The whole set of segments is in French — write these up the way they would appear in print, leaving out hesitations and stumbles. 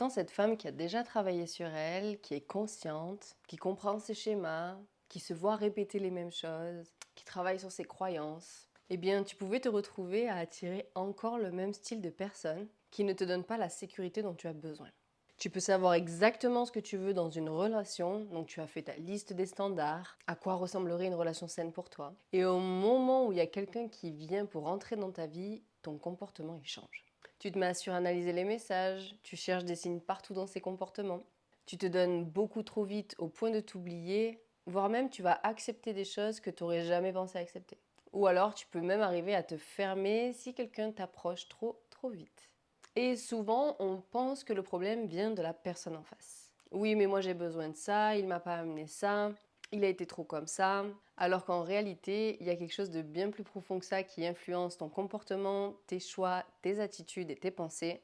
Tant cette femme qui a déjà travaillé sur elle, qui est consciente, qui comprend ses schémas, qui se voit répéter les mêmes choses, qui travaille sur ses croyances, eh bien, tu pouvais te retrouver à attirer encore le même style de personne qui ne te donne pas la sécurité dont tu as besoin. Tu peux savoir exactement ce que tu veux dans une relation, donc tu as fait ta liste des standards, à quoi ressemblerait une relation saine pour toi. Et au moment où il y a quelqu'un qui vient pour entrer dans ta vie, ton comportement il change. Tu te mets à suranalyser les messages, tu cherches des signes partout dans ses comportements, tu te donnes beaucoup trop vite au point de t'oublier, voire même tu vas accepter des choses que tu n'aurais jamais pensé accepter. Ou alors tu peux même arriver à te fermer si quelqu'un t'approche trop vite. Et souvent, on pense que le problème vient de la personne en face. Oui, mais moi j'ai besoin de ça, il m'a pas amené ça, il a été trop comme ça. Alors qu'en réalité, il y a quelque chose de bien plus profond que ça qui influence ton comportement, tes choix, tes attitudes et tes pensées.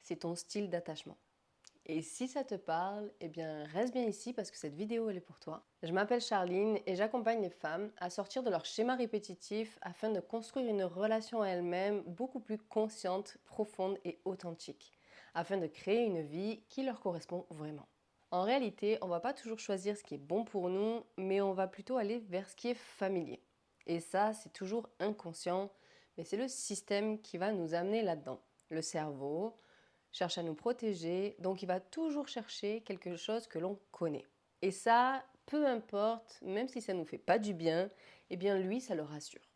C'est ton style d'attachement. Et si ça te parle, eh bien reste bien ici parce que cette vidéo elle est pour toi. Je m'appelle Charline et j'accompagne les femmes à sortir de leur schéma répétitif afin de construire une relation à elles-mêmes beaucoup plus consciente, profonde et authentique, afin de créer une vie qui leur correspond vraiment. En réalité, on ne va pas toujours choisir ce qui est bon pour nous, mais on va plutôt aller vers ce qui est familier. Et ça, c'est toujours inconscient, mais c'est le système qui va nous amener là-dedans. Le cerveau cherche à nous protéger, donc il va toujours chercher quelque chose que l'on connaît. Et ça, peu importe, même si ça ne nous fait pas du bien, eh bien lui, ça le rassure.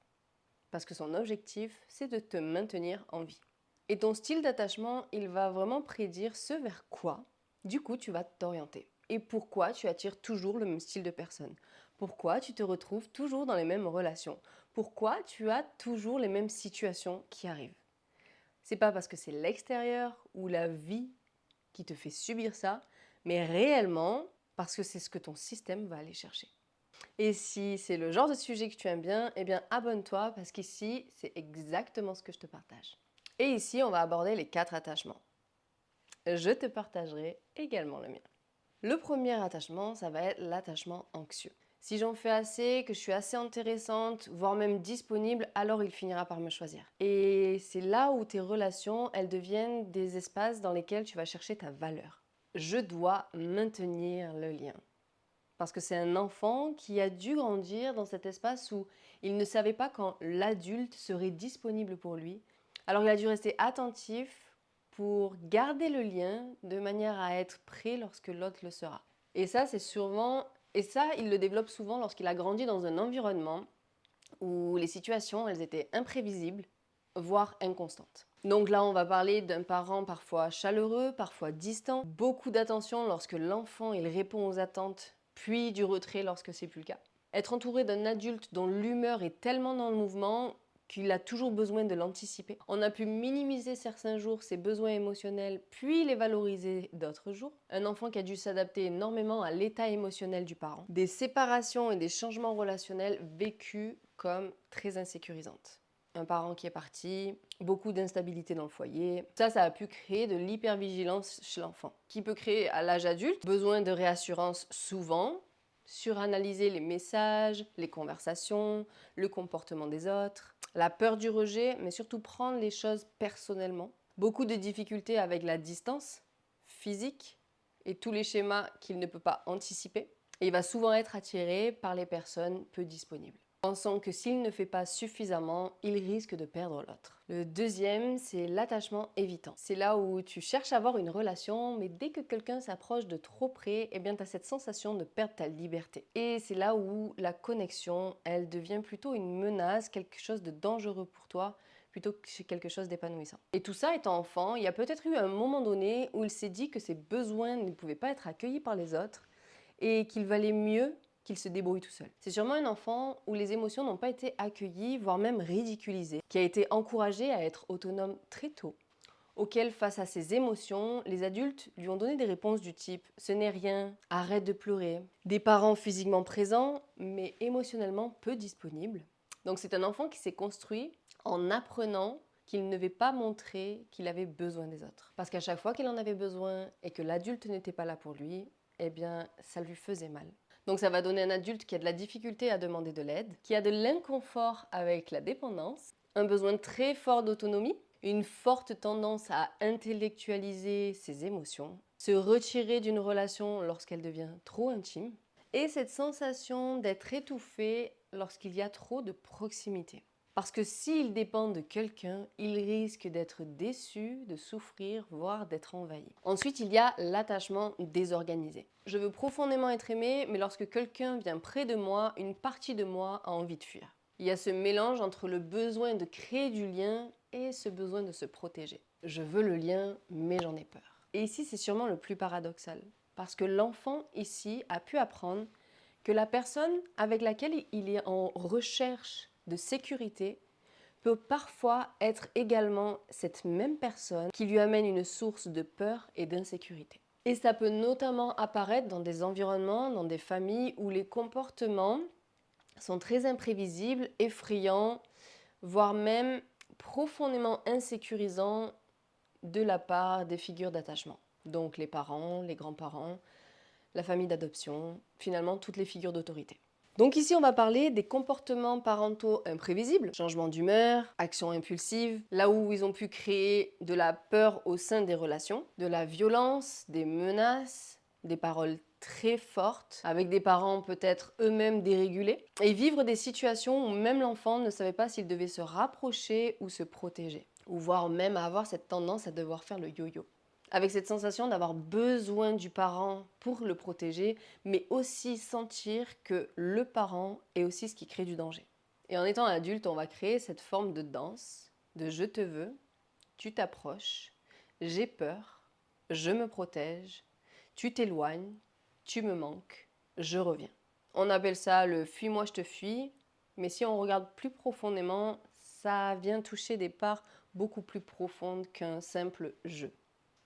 Parce que son objectif, c'est de te maintenir en vie. Et ton style d'attachement, il va vraiment prédire ce vers quoi, du coup, tu vas t'orienter. Et pourquoi tu attires toujours le même style de personne. Pourquoi tu te retrouves toujours dans les mêmes relations. Pourquoi tu as toujours les mêmes situations qui arrivent. C'est pas parce que c'est l'extérieur ou la vie qui te fait subir ça, mais réellement parce que c'est ce que ton système va aller chercher. Et si c'est le genre de sujet que tu aimes bien, eh bien abonne-toi parce qu'ici, c'est exactement ce que je te partage. Et ici, on va aborder les 4 attachements. Je te partagerai également le mien. Le premier attachement, ça va être l'attachement anxieux. Si j'en fais assez, que je suis assez intéressante, voire même disponible, alors il finira par me choisir. Et c'est là où tes relations, elles deviennent des espaces dans lesquels tu vas chercher ta valeur. Je dois maintenir le lien. Parce que c'est un enfant qui a dû grandir dans cet espace où il ne savait pas quand l'adulte serait disponible pour lui. Alors il a dû rester attentif pour garder le lien de manière à être prêt lorsque l'autre le sera. Et ça, il le développe souvent lorsqu'il a grandi dans un environnement où les situations, elles étaient imprévisibles, voire inconstantes. Donc là, on va parler d'un parent parfois chaleureux, parfois distant, beaucoup d'attention lorsque l'enfant il répond aux attentes, puis du retrait lorsque c'est plus le cas. Être entouré d'un adulte dont l'humeur est tellement dans le mouvement qu'il a toujours besoin de l'anticiper. On a pu minimiser certains jours ses besoins émotionnels, puis les valoriser d'autres jours. Un enfant qui a dû s'adapter énormément à l'état émotionnel du parent. Des séparations et des changements relationnels vécus comme très insécurisantes. Un parent qui est parti, beaucoup d'instabilité dans le foyer. Ça a pu créer de l'hypervigilance chez l'enfant, qui peut créer à l'âge adulte besoin de réassurance souvent, suranalyser les messages, les conversations, le comportement des autres, la peur du rejet, mais surtout prendre les choses personnellement. Beaucoup de difficultés avec la distance physique et tous les schémas qu'il ne peut pas anticiper. Et il va souvent être attiré par les personnes peu disponibles, pensant que s'il ne fait pas suffisamment, il risque de perdre l'autre. Le deuxième, c'est l'attachement évitant. C'est là où tu cherches à avoir une relation, mais dès que quelqu'un s'approche de trop près, eh bien tu as cette sensation de perdre ta liberté. Et c'est là où la connexion, elle devient plutôt une menace, quelque chose de dangereux pour toi, plutôt que quelque chose d'épanouissant. Et tout ça étant enfant, il y a peut-être eu un moment donné où il s'est dit que ses besoins ne pouvaient pas être accueillis par les autres et qu'il valait mieux qu'il se débrouille tout seul. C'est sûrement un enfant où les émotions n'ont pas été accueillies, voire même ridiculisées, qui a été encouragé à être autonome très tôt, auquel, face à ses émotions, les adultes lui ont donné des réponses du type « ce n'est rien »,« arrête de pleurer », des parents physiquement présents, mais émotionnellement peu disponibles. Donc c'est un enfant qui s'est construit en apprenant qu'il ne devait pas montrer qu'il avait besoin des autres. Parce qu'à chaque fois qu'il en avait besoin et que l'adulte n'était pas là pour lui, eh bien, ça lui faisait mal. Donc ça va donner un adulte qui a de la difficulté à demander de l'aide, qui a de l'inconfort avec la dépendance, un besoin très fort d'autonomie, une forte tendance à intellectualiser ses émotions, se retirer d'une relation lorsqu'elle devient trop intime, et cette sensation d'être étouffé lorsqu'il y a trop de proximité. Parce que s'il dépend de quelqu'un, il risque d'être déçu, de souffrir, voire d'être envahi. Ensuite, il y a l'attachement désorganisé. Je veux profondément être aimé, mais lorsque quelqu'un vient près de moi, une partie de moi a envie de fuir. Il y a ce mélange entre le besoin de créer du lien et ce besoin de se protéger. Je veux le lien, mais j'en ai peur. Et ici, c'est sûrement le plus paradoxal. Parce que l'enfant, ici, a pu apprendre que la personne avec laquelle il est en recherche de sécurité peut parfois être également cette même personne qui lui amène une source de peur et d'insécurité. Et ça peut notamment apparaître dans des environnements, dans des familles où les comportements sont très imprévisibles, effrayants, voire même profondément insécurisants de la part des figures d'attachement. Donc les parents, les grands-parents, la famille d'adoption, finalement toutes les figures d'autorité. Donc ici, on va parler des comportements parentaux imprévisibles, changement d'humeur, actions impulsives, là où ils ont pu créer de la peur au sein des relations, de la violence, des menaces, des paroles très fortes, avec des parents peut-être eux-mêmes dérégulés, et vivre des situations où même l'enfant ne savait pas s'il devait se rapprocher ou se protéger, ou voire même avoir cette tendance à devoir faire le yo-yo. Avec cette sensation d'avoir besoin du parent pour le protéger, mais aussi sentir que le parent est aussi ce qui crée du danger. Et en étant adulte, on va créer cette forme de danse, de je te veux, tu t'approches, j'ai peur, je me protège, tu t'éloignes, tu me manques, je reviens. On appelle ça le fuis-moi, je te fuis, mais si on regarde plus profondément, ça vient toucher des parts beaucoup plus profondes qu'un simple je.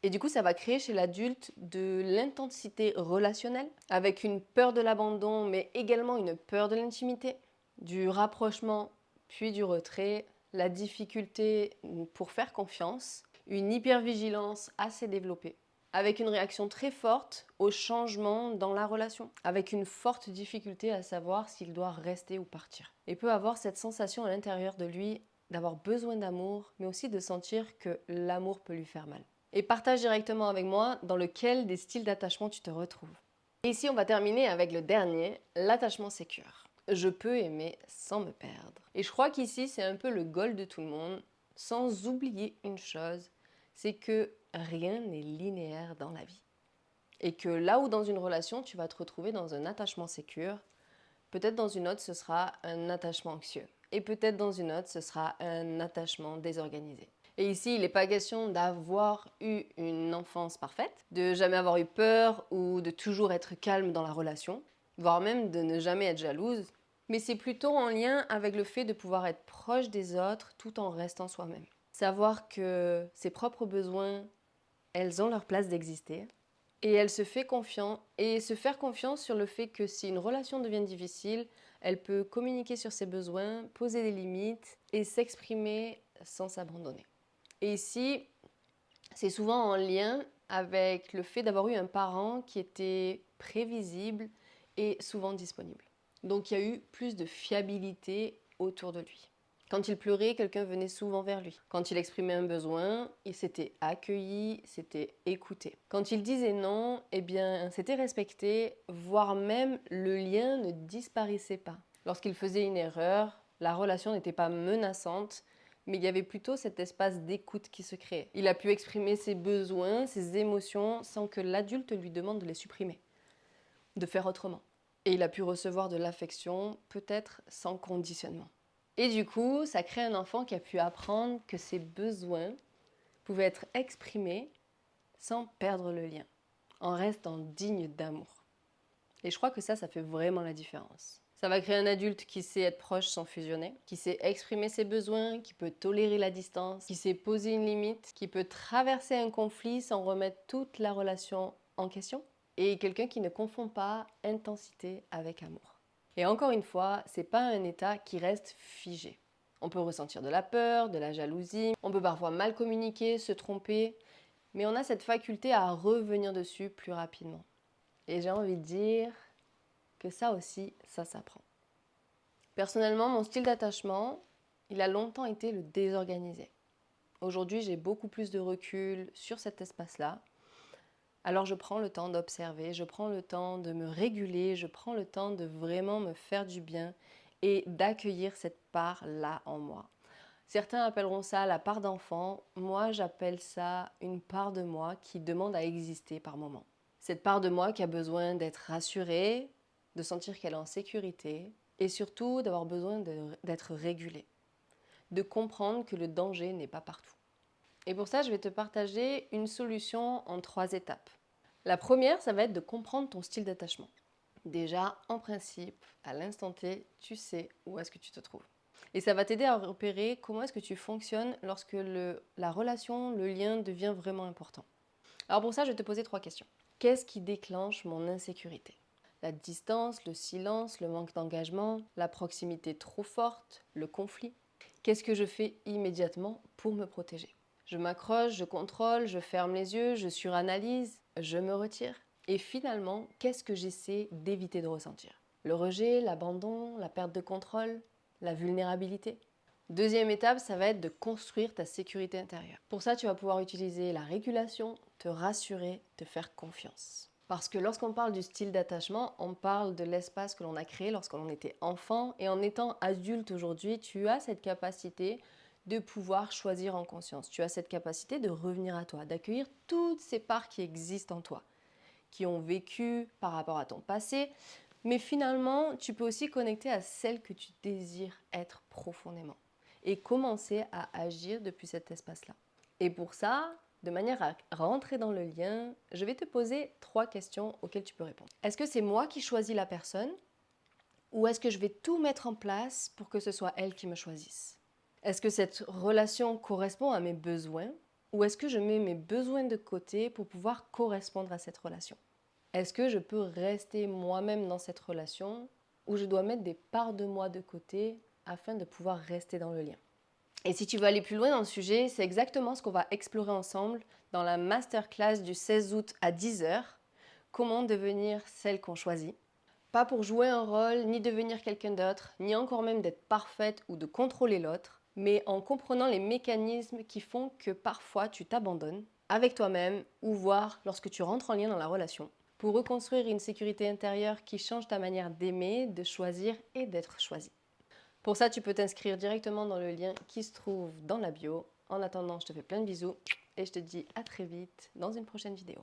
Et du coup, ça va créer chez l'adulte de l'intensité relationnelle, avec une peur de l'abandon, mais également une peur de l'intimité, du rapprochement, puis du retrait, la difficulté pour faire confiance, une hypervigilance assez développée, avec une réaction très forte au changement dans la relation, avec une forte difficulté à savoir s'il doit rester ou partir. Et peut avoir cette sensation à l'intérieur de lui d'avoir besoin d'amour, mais aussi de sentir que l'amour peut lui faire mal. Et partage directement avec moi dans lequel des styles d'attachement tu te retrouves. Et ici, on va terminer avec le dernier, l'attachement sécure. Je peux aimer sans me perdre. Et je crois qu'ici, c'est un peu le goal de tout le monde, sans oublier une chose, c'est que rien n'est linéaire dans la vie. Et que là où dans une relation, tu vas te retrouver dans un attachement sécure, peut-être dans une autre, ce sera un attachement anxieux. Et peut-être dans une autre, ce sera un attachement désorganisé. Et ici, il n'est pas question d'avoir eu une enfance parfaite, de jamais avoir eu peur ou de toujours être calme dans la relation, voire même de ne jamais être jalouse. Mais c'est plutôt en lien avec le fait de pouvoir être proche des autres tout en restant soi-même. Savoir que ses propres besoins, elles ont leur place d'exister. Et elle se fait confiance et se faire confiance sur le fait que si une relation devient difficile, elle peut communiquer sur ses besoins, poser des limites et s'exprimer sans s'abandonner. Et ici, c'est souvent en lien avec le fait d'avoir eu un parent qui était prévisible et souvent disponible. Donc il y a eu plus de fiabilité autour de lui. Quand il pleurait, quelqu'un venait souvent vers lui. Quand il exprimait un besoin, il s'était accueilli, s'était écouté. Quand il disait non, eh bien, c'était respecté, voire même le lien ne disparaissait pas. Lorsqu'il faisait une erreur, la relation n'était pas menaçante, mais il y avait plutôt cet espace d'écoute qui se créait. Il a pu exprimer ses besoins, ses émotions, sans que l'adulte lui demande de les supprimer, de faire autrement. Et il a pu recevoir de l'affection, peut-être sans conditionnement. Et du coup, ça crée un enfant qui a pu apprendre que ses besoins pouvaient être exprimés sans perdre le lien, en restant digne d'amour. Et je crois que ça fait vraiment la différence. Ça va créer un adulte qui sait être proche sans fusionner, qui sait exprimer ses besoins, qui peut tolérer la distance, qui sait poser une limite, qui peut traverser un conflit sans remettre toute la relation en question, et quelqu'un qui ne confond pas intensité avec amour. Et encore une fois, c'est pas un état qui reste figé. On peut ressentir de la peur, de la jalousie, on peut parfois mal communiquer, se tromper, mais on a cette faculté à revenir dessus plus rapidement. Et j'ai envie de dire que ça aussi, ça s'apprend. Personnellement, mon style d'attachement, il a longtemps été le désorganisé. Aujourd'hui, j'ai beaucoup plus de recul sur cet espace-là. Alors je prends le temps d'observer, je prends le temps de me réguler, je prends le temps de vraiment me faire du bien et d'accueillir cette part-là en moi. Certains appelleront ça la part d'enfant, moi j'appelle ça une part de moi qui demande à exister par moment. Cette part de moi qui a besoin d'être rassurée, de sentir qu'elle est en sécurité et surtout d'avoir besoin d'être régulée, de comprendre que le danger n'est pas partout. Et pour ça, je vais te partager une solution en 3 étapes. La première, ça va être de comprendre ton style d'attachement. Déjà, en principe, à l'instant T, tu sais où est-ce que tu te trouves. Et ça va t'aider à repérer comment est-ce que tu fonctionnes lorsque la relation, le lien devient vraiment important. Alors pour ça, je vais te poser 3 questions. Qu'est-ce qui déclenche mon insécurité? La distance, le silence, le manque d'engagement, la proximité trop forte, le conflit. Qu'est-ce que je fais immédiatement pour me protéger? Je m'accroche, je contrôle, je ferme les yeux, je suranalyse, je me retire. Et finalement, qu'est-ce que j'essaie d'éviter de ressentir? Le rejet, l'abandon, la perte de contrôle, la vulnérabilité. Deuxième étape, ça va être de construire ta sécurité intérieure. Pour ça, tu vas pouvoir utiliser la régulation, te rassurer, te faire confiance. Parce que lorsqu'on parle du style d'attachement, on parle de l'espace que l'on a créé lorsqu'on était enfant. Et en étant adulte aujourd'hui, tu as cette capacité de pouvoir choisir en conscience. Tu as cette capacité de revenir à toi, d'accueillir toutes ces parts qui existent en toi, qui ont vécu par rapport à ton passé. Mais finalement, tu peux aussi connecter à celle que tu désires être profondément et commencer à agir depuis cet espace-là. Et pour ça, de manière à rentrer dans le lien, je vais te poser 3 questions auxquelles tu peux répondre. Est-ce que c'est moi qui choisis la personne ou est-ce que je vais tout mettre en place pour que ce soit elle qui me choisisse? Est-ce que cette relation correspond à mes besoins ou est-ce que je mets mes besoins de côté pour pouvoir correspondre à cette relation? Est-ce que je peux rester moi-même dans cette relation ou je dois mettre des parts de moi de côté afin de pouvoir rester dans le lien? Et si tu veux aller plus loin dans le sujet, c'est exactement ce qu'on va explorer ensemble dans la masterclass du 16 août à 10h. Comment devenir celle qu'on choisit. Pas pour jouer un rôle, ni devenir quelqu'un d'autre, ni encore même d'être parfaite ou de contrôler l'autre, mais en comprenant les mécanismes qui font que parfois tu t'abandonnes avec toi-même ou voire lorsque tu rentres en lien dans la relation pour reconstruire une sécurité intérieure qui change ta manière d'aimer, de choisir et d'être choisi. Pour ça, tu peux t'inscrire directement dans le lien qui se trouve dans la bio. En attendant, je te fais plein de bisous et je te dis à très vite dans une prochaine vidéo.